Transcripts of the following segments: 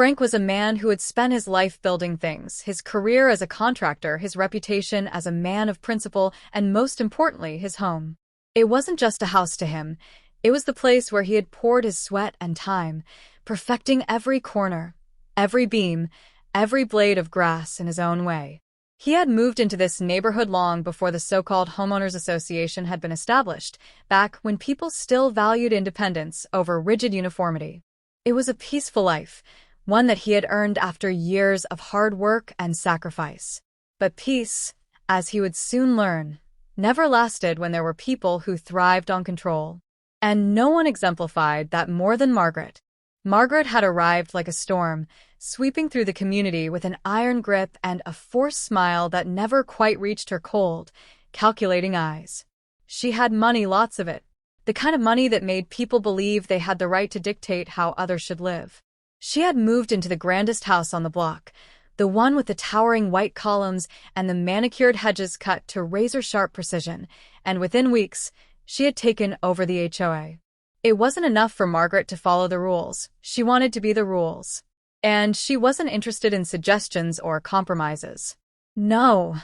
Frank was a man who had spent his life building things, his career as a contractor, his reputation as a man of principle, and most importantly, his home. It wasn't just a house to him. It was the place where he had poured his sweat and time, perfecting every corner, every beam, every blade of grass in his own way. He had moved into this neighborhood long before the so-called homeowners association had been established, back when people still valued independence over rigid uniformity. It was a peaceful life, one that he had earned after years of hard work and sacrifice. But peace, as he would soon learn, never lasted when there were people who thrived on control. And no one exemplified that more than Margaret. Margaret had arrived like a storm, sweeping through the community with an iron grip and a forced smile that never quite reached her cold, calculating eyes. She had money, lots of it, the kind of money that made people believe they had the right to dictate how others should live. She had moved into the grandest house on the block, the one with the towering white columns and the manicured hedges cut to razor-sharp precision, and within weeks, she had taken over the HOA. It wasn't enough for Margaret to follow the rules. She wanted to be the rules. And she wasn't interested in suggestions or compromises. No,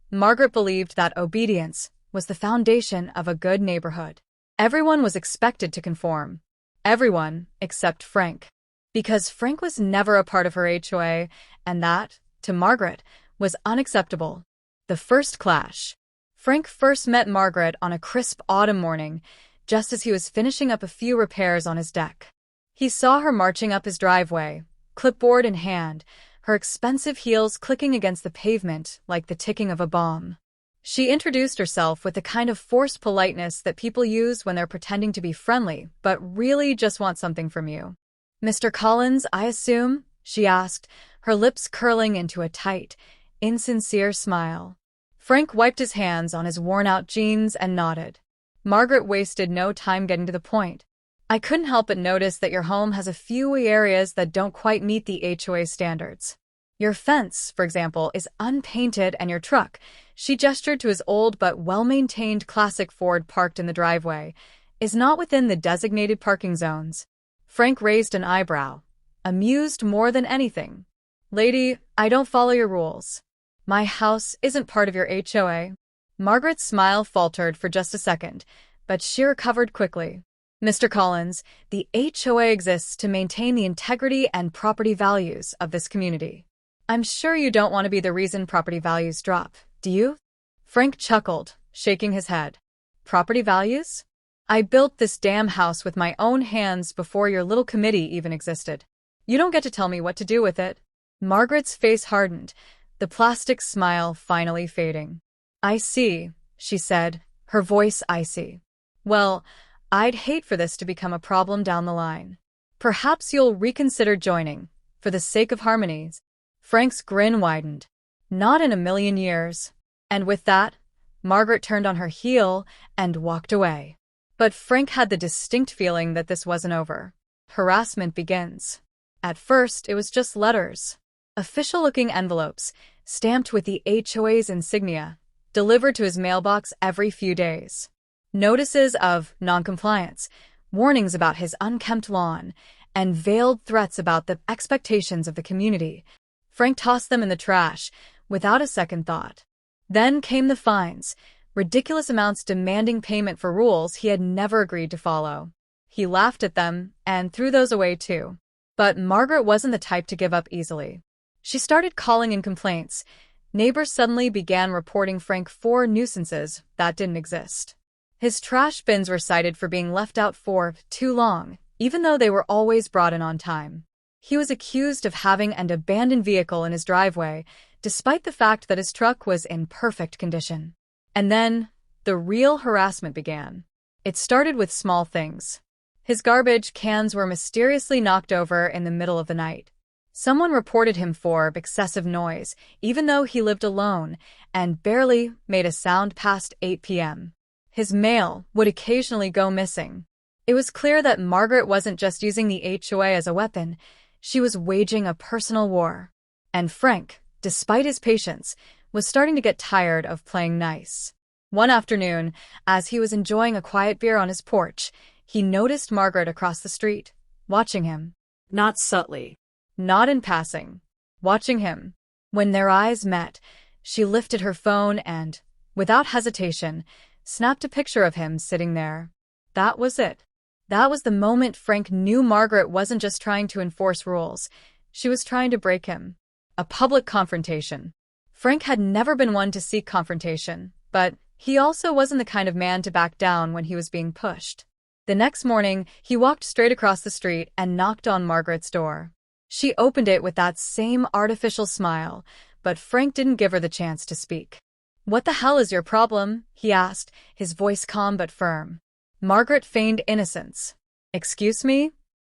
Margaret believed that obedience was the foundation of a good neighborhood. Everyone was expected to conform. Everyone except Frank. Because Frank was never a part of her HOA, and that, to Margaret, was unacceptable. The first clash. Frank first met Margaret on a crisp autumn morning, just as he was finishing up a few repairs on his deck. He saw her marching up his driveway, clipboard in hand, her expensive heels clicking against the pavement like the ticking of a bomb. She introduced herself with the kind of forced politeness that people use when they're pretending to be friendly, but really just want something from you. "Mr. Collins, I assume?" she asked, her lips curling into a tight, insincere smile. Frank wiped his hands on his worn-out jeans and nodded. Margaret wasted no time getting to the point. "I couldn't help but notice that your home has a few areas that don't quite meet the HOA standards. Your fence, for example, is unpainted, and your truck," she gestured to his old but well-maintained classic Ford parked in the driveway, "is not within the designated parking zones." Frank raised an eyebrow, amused more than anything. "Lady, I don't follow your rules. My house isn't part of your HOA. Margaret's smile faltered for just a second, but she recovered quickly. "Mr. Collins, the HOA exists to maintain the integrity and property values of this community. I'm sure you don't want to be the reason property values drop, do you?" Frank chuckled, shaking his head. "Property values? I built this damn house with my own hands before your little committee even existed. You don't get to tell me what to do with it." Margaret's face hardened, the plastic smile finally fading. "I see," she said, her voice icy. "Well, I'd hate for this to become a problem down the line. Perhaps you'll reconsider joining, for the sake of harmony." Frank's grin widened. "Not in a million years." And with that, Margaret turned on her heel and walked away. But Frank had the distinct feeling that this wasn't over. Harassment begins. At first, it was just letters. Official-looking envelopes, stamped with the HOA's insignia, delivered to his mailbox every few days. Notices of noncompliance, warnings about his unkempt lawn, and veiled threats about the expectations of the community. Frank tossed them in the trash, without a second thought. Then came the fines, ridiculous amounts demanding payment for rules he had never agreed to follow. He laughed at them and threw those away too. But Margaret wasn't the type to give up easily. She started calling in complaints. Neighbors suddenly began reporting Frank for nuisances that didn't exist. His trash bins were cited for being left out for too long, even though they were always brought in on time. He was accused of having an abandoned vehicle in his driveway, despite the fact that his truck was in perfect condition. And then, the real harassment began. It started with small things. His garbage cans were mysteriously knocked over in the middle of the night. Someone reported him for excessive noise, even though he lived alone and barely made a sound past 8 p.m. His mail would occasionally go missing. It was clear that Margaret wasn't just using the HOA as a weapon, she was waging a personal war. And Frank, despite his patience, was starting to get tired of playing nice. One afternoon, as he was enjoying a quiet beer on his porch, he noticed Margaret across the street, watching him. Not subtly, not in passing, watching him. When their eyes met, she lifted her phone and, without hesitation, snapped a picture of him sitting there. That was it. That was the moment Frank knew Margaret wasn't just trying to enforce rules, she was trying to break him. A public confrontation. Frank had never been one to seek confrontation, but he also wasn't the kind of man to back down when he was being pushed. The next morning, he walked straight across the street and knocked on Margaret's door. She opened it with that same artificial smile, but Frank didn't give her the chance to speak. "What the hell is your problem?" he asked, his voice calm but firm. Margaret feigned innocence. "Excuse me?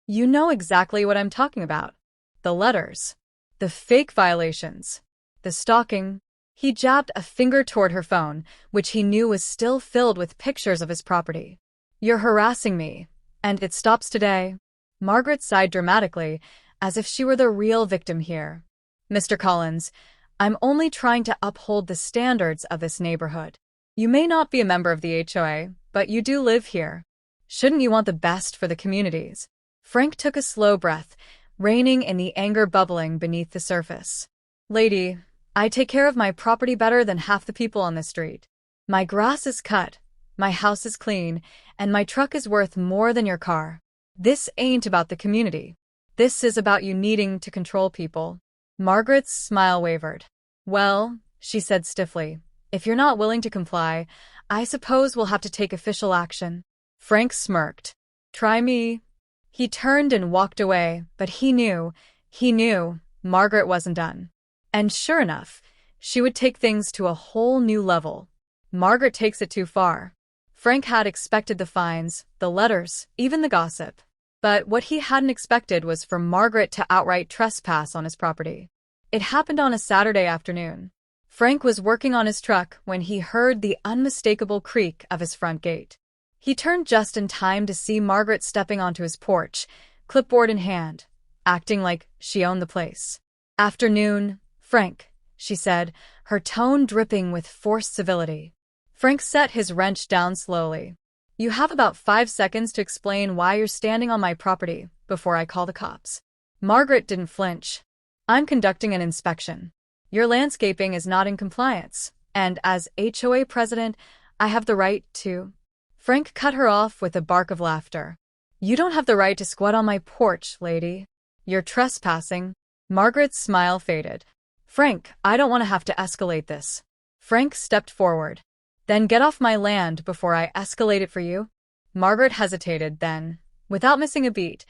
You know exactly what I'm talking about. The letters. The fake violations. The stalking." He jabbed a finger toward her phone, which he knew was still filled with pictures of his property. "You're harassing me, and it stops today." Margaret sighed dramatically, as if she were the real victim here. "Mr. Collins, I'm only trying to uphold the standards of this neighborhood. You may not be a member of the HOA, but you do live here. Shouldn't you want the best for the communities?" Frank took a slow breath, reining in the anger bubbling beneath the surface. "Lady, I take care of my property better than half the people on the street. My grass is cut, my house is clean, and my truck is worth more than your car. This ain't about the community. This is about you needing to control people." Margaret's smile wavered. "Well," she said stiffly, "if you're not willing to comply, I suppose we'll have to take official action." Frank smirked. "Try me." He turned and walked away, but he knew, Margaret wasn't done. And sure enough, she would take things to a whole new level. Margaret takes it too far. Frank had expected the fines, the letters, even the gossip. But what he hadn't expected was for Margaret to outright trespass on his property. It happened on a Saturday afternoon. Frank was working on his truck when he heard the unmistakable creak of his front gate. He turned just in time to see Margaret stepping onto his porch, clipboard in hand, acting like she owned the place. "Afternoon, Frank," she said, her tone dripping with forced civility. Frank set his wrench down slowly. "You have about 5 seconds to explain why you're standing on my property before I call the cops." Margaret didn't flinch. "I'm conducting an inspection. Your landscaping is not in compliance, and as HOA president, I have the right to—" Frank cut her off with a bark of laughter. "You don't have the right to squat on my porch, lady. You're trespassing." Margaret's smile faded. "Frank, I don't want to have to escalate this." Frank stepped forward. "Then get off my land before I escalate it for you." Margaret hesitated, then, without missing a beat,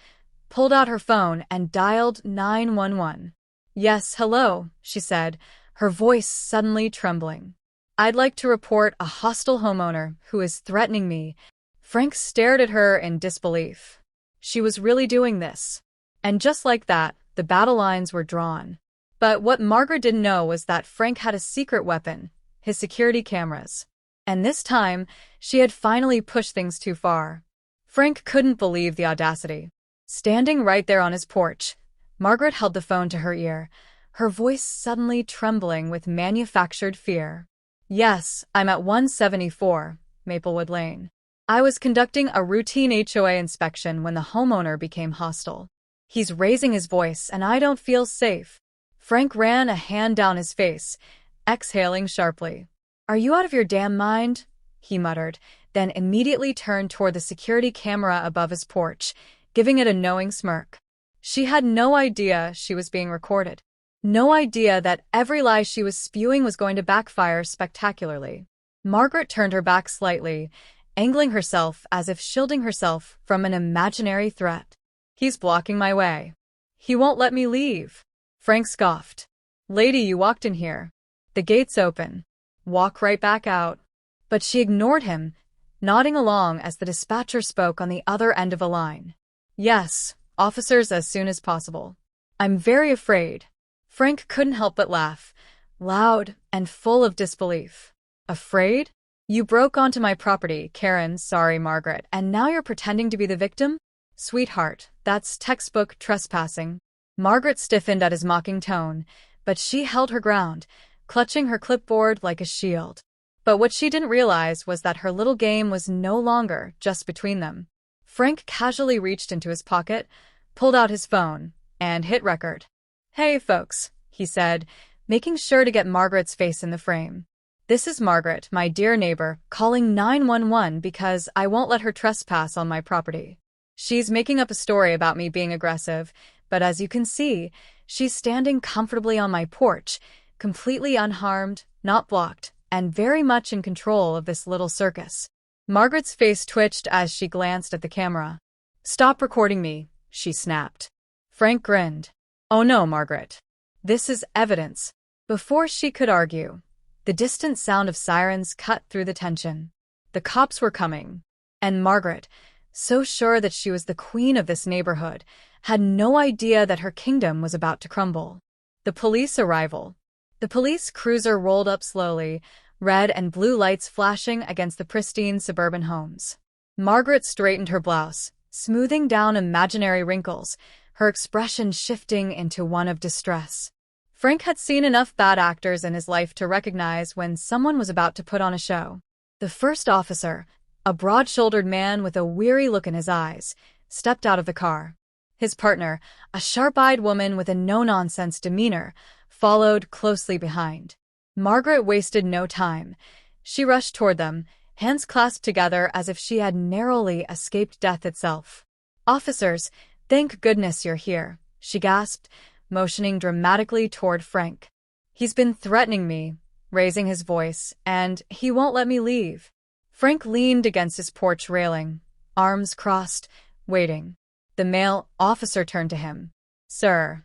pulled out her phone and dialed 911. "Yes, hello," she said, her voice suddenly trembling. "I'd like to report a hostile homeowner who is threatening me." Frank stared at her in disbelief. She was really doing this. And just like that, the battle lines were drawn. But what Margaret didn't know was that Frank had a secret weapon, his security cameras. And this time, she had finally pushed things too far. Frank couldn't believe the audacity. Standing right there on his porch, Margaret held the phone to her ear, her voice suddenly trembling with manufactured fear. "Yes, I'm at 174, Maplewood Lane. I was conducting a routine HOA inspection when the homeowner became hostile. He's raising his voice and I don't feel safe." Frank ran a hand down his face, exhaling sharply. "Are you out of your damn mind?" he muttered, then immediately turned toward the security camera above his porch, giving it a knowing smirk. She had no idea she was being recorded. No idea that every lie she was spewing was going to backfire spectacularly. Margaret turned her back slightly, angling herself as if shielding herself from an imaginary threat. "He's blocking my way. He won't let me leave." Frank scoffed. "Lady, you walked in here. The gate's open. Walk right back out." But she ignored him, nodding along as the dispatcher spoke on the other end of a line. "Yes, officers as soon as possible. I'm very afraid." Frank couldn't help but laugh, loud and full of disbelief. "Afraid? You broke onto my property, Karen, sorry Margaret, and now you're pretending to be the victim? Sweetheart, that's textbook trespassing." Margaret stiffened at his mocking tone, but she held her ground, clutching her clipboard like a shield. But what she didn't realize was that her little game was no longer just between them. Frank casually reached into his pocket, pulled out his phone, and hit record. "Hey, folks," he said, making sure to get Margaret's face in the frame. "This is Margaret, my dear neighbor, calling 911 because I won't let her trespass on my property. She's making up a story about me being aggressive, but as you can see, she's standing comfortably on my porch, completely unharmed, not blocked, and very much in control of this little circus." Margaret's face twitched as she glanced at the camera. "Stop recording me," she snapped. Frank grinned. "Oh no, Margaret. This is evidence." Before she could argue, the distant sound of sirens cut through the tension. The cops were coming, and Margaret, so sure that she was the queen of this neighborhood, had no idea that her kingdom was about to crumble. The police arrival. The police cruiser rolled up slowly, red and blue lights flashing against the pristine suburban homes. Margaret straightened her blouse, smoothing down imaginary wrinkles, her expression shifting into one of distress. Frank had seen enough bad actors in his life to recognize when someone was about to put on a show. The first officer, a broad-shouldered man with a weary look in his eyes, stepped out of the car. His partner, a sharp-eyed woman with a no-nonsense demeanor, followed closely behind. Margaret wasted no time. She rushed toward them, hands clasped together as if she had narrowly escaped death itself. "Officers, thank goodness you're here," she gasped, motioning dramatically toward Frank. "He's been threatening me," raising his voice, "and he won't let me leave." Frank leaned against his porch railing, arms crossed, waiting. The male officer turned to him. "Sir,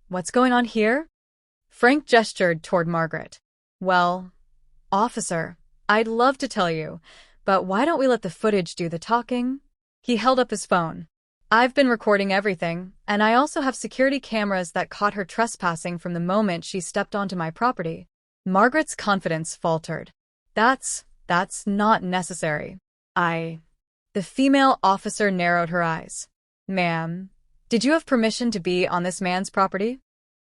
what's going on here?" Frank gestured toward Margaret. "Well, officer, I'd love to tell you, but why don't we let the footage do the talking?" He held up his phone. "I've been recording everything, and I also have security cameras that caught her trespassing from the moment she stepped onto my property." Margaret's confidence faltered. That's not necessary. The female officer narrowed her eyes. "Ma'am, did you have permission to be on this man's property?"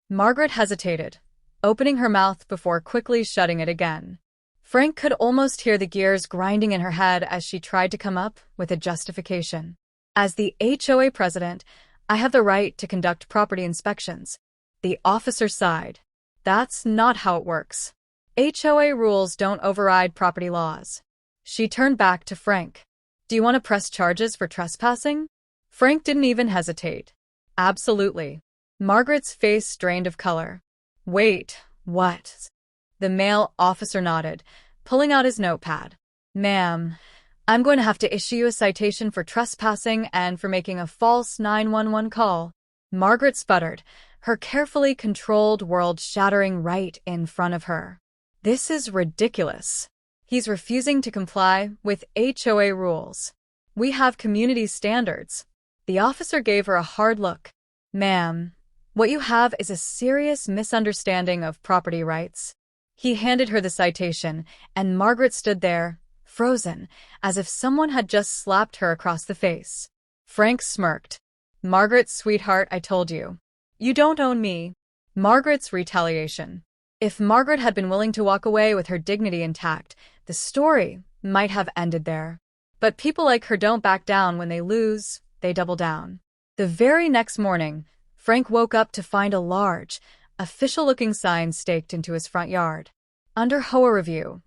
Margaret hesitated, opening her mouth before quickly shutting it again. Frank could almost hear the gears grinding in her head as she tried to come up with a justification. "As the HOA president, I have the right to conduct property inspections." The officer sighed. "That's not how it works. HOA rules don't override property laws." She turned back to Frank. "Do you want to press charges for trespassing?" Frank didn't even hesitate. "Absolutely." Margaret's face drained of color. "Wait, what?" The male officer nodded, pulling out his notepad. "Ma'am, I'm going to have to issue you a citation for trespassing and for making a false 911 call." Margaret sputtered, her carefully controlled world shattering right in front of her. "This is ridiculous. He's refusing to comply with HOA rules. We have community standards." The officer gave her a hard look. "Ma'am, what you have is a serious misunderstanding of property rights." He handed her the citation, and Margaret stood there, frozen, as if someone had just slapped her across the face. Frank smirked. "Margaret, sweetheart, I told you. You don't own me." Margaret's retaliation. If Margaret had been willing to walk away with her dignity intact, the story might have ended there. But people like her don't back down when they lose, they double down. The very next morning, Frank woke up to find a large, official-looking sign staked into his front yard. Under HOA review.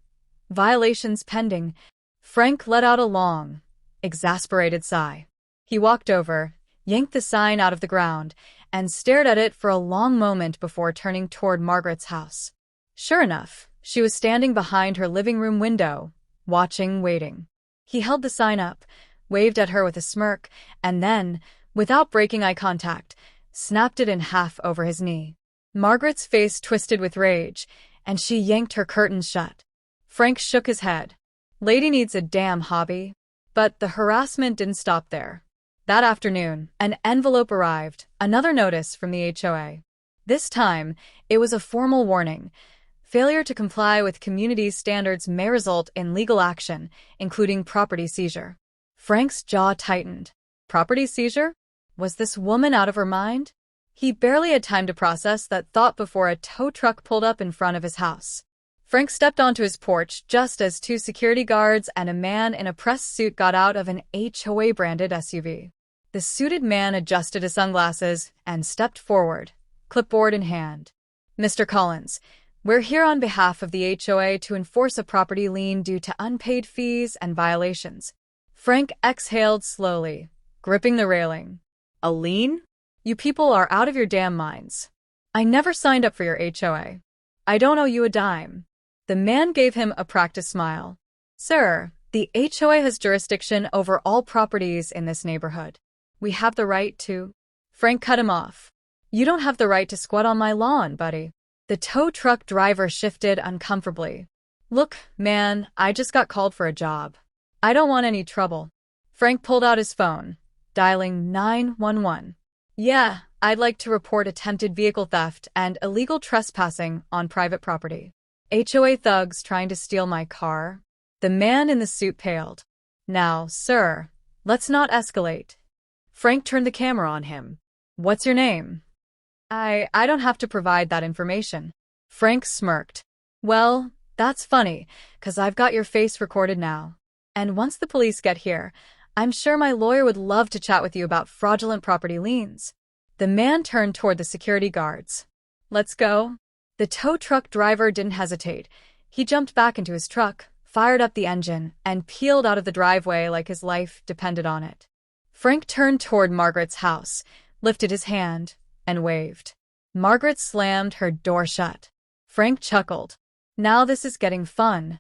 Violations pending. Frank let out a long, exasperated sigh. He walked over, yanked the sign out of the ground, and stared at it for a long moment before turning toward Margaret's house. Sure enough, she was standing behind her living room window, watching, waiting. He held the sign up, waved at her with a smirk, and then, without breaking eye contact, snapped it in half over his knee. Margaret's face twisted with rage, and she yanked her curtains shut. Frank shook his head. "Lady needs a damn hobby." But the harassment didn't stop there. That afternoon, an envelope arrived, another notice from the HOA. This time, it was a formal warning. Failure to comply with community standards may result in legal action, including property seizure. Frank's jaw tightened. Property seizure? Was this woman out of her mind? He barely had time to process that thought before a tow truck pulled up in front of his house. Frank stepped onto his porch just as two security guards and a man in a press suit got out of an HOA-branded SUV. The suited man adjusted his sunglasses and stepped forward, clipboard in hand. Mr. Collins, we're here on behalf of the HOA to enforce a property lien due to unpaid fees and violations. Frank exhaled slowly, gripping the railing. A lien? You people are out of your damn minds. I never signed up for your HOA. I don't owe you a dime. The man gave him a practiced smile. Sir, the HOA has jurisdiction over all properties in this neighborhood. We have the right to... Frank cut him off. You don't have the right to squat on my lawn, buddy. The tow truck driver shifted uncomfortably. Look, man, I just got called for a job. I don't want any trouble. Frank pulled out his phone, dialing 911. Yeah, I'd like to report attempted vehicle theft and illegal trespassing on private property. HOA thugs trying to steal my car. The man in the suit paled. Now, sir, let's not escalate. Frank turned the camera on him. What's your name? I don't have to provide that information. Frank smirked. Well, that's funny, 'cause I've got your face recorded now. And once the police get here, I'm sure my lawyer would love to chat with you about fraudulent property liens. The man turned toward the security guards. Let's go. The tow truck driver didn't hesitate. He jumped back into his truck, fired up the engine, and peeled out of the driveway like his life depended on it. Frank turned toward Margaret's house, lifted his hand, and waved. Margaret slammed her door shut. Frank chuckled. Now this is getting fun.